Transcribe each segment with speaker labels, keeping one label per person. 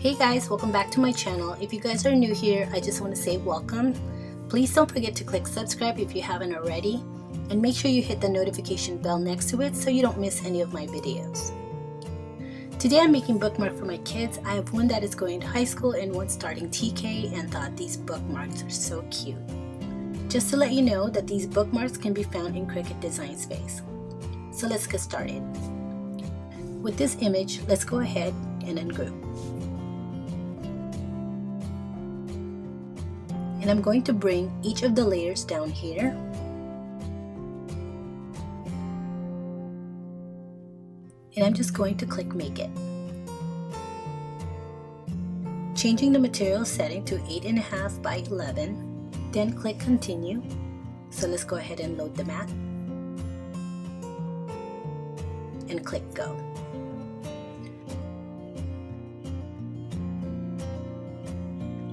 Speaker 1: Hey guys, welcome back to my channel. If you guys are new here, I just want to say welcome. Please don't forget to click subscribe if you haven't already, and make sure you hit the notification bell next to it so you don't miss any of my videos. Today I'm making bookmark for my kids. I have one that is going to high school and one starting TK, and thought these bookmarks are so cute. Just to let you know that these bookmarks can be found in Cricut Design Space. So let's get started. With this image, let's go ahead and ungroup. And I'm going to bring each of the layers down here. And I'm just going to click Make It. Changing the material setting to 8.5 by 11, then click Continue. So let's go ahead and load the mat. And click Go.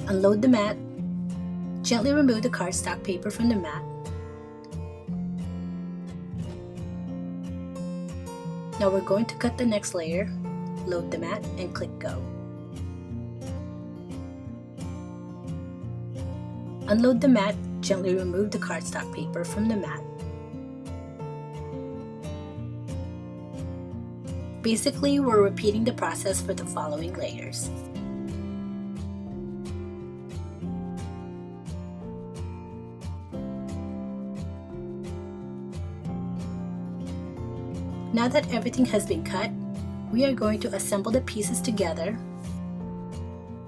Speaker 1: Unload the mat. Gently remove the cardstock paper from the mat. Now we're going to cut the next layer, load the mat, and click Go. Unload the mat, gently remove the cardstock paper from the mat. Basically, we're repeating the process for the following layers. Now that everything has been cut, we are going to assemble the pieces together.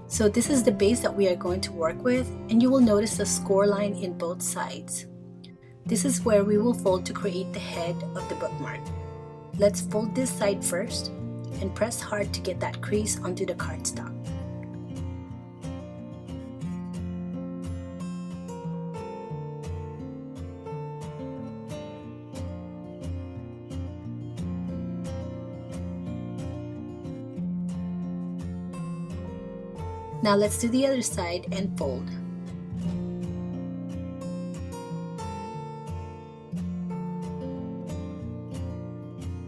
Speaker 1: So this is the base that we are going to work with, and you will notice the score line in both sides. This is where we will fold to create the head of the bookmark. Let's fold this side first and press hard to get that crease onto the cardstock. Now let's do the other side and fold.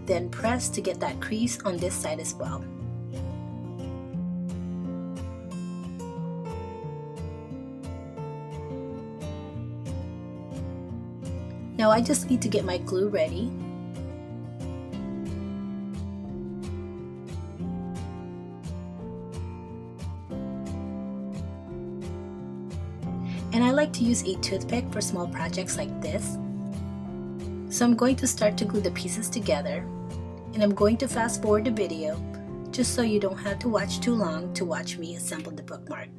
Speaker 1: Then press to get that crease on this side as well. Now I just need to get my glue ready. And I like to use a toothpick for small projects like this. So I'm going to start to glue the pieces together, and I'm going to fast forward the video just so you don't have to watch too long to watch me assemble the bookmark.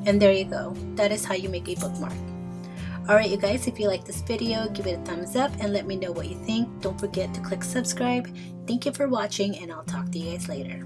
Speaker 1: And there you go. That is how you make a bookmark. Alright you guys, if you like this video, give it a thumbs up and let me know what you think. Don't forget to click subscribe. Thank you for watching, and I'll talk to you guys later.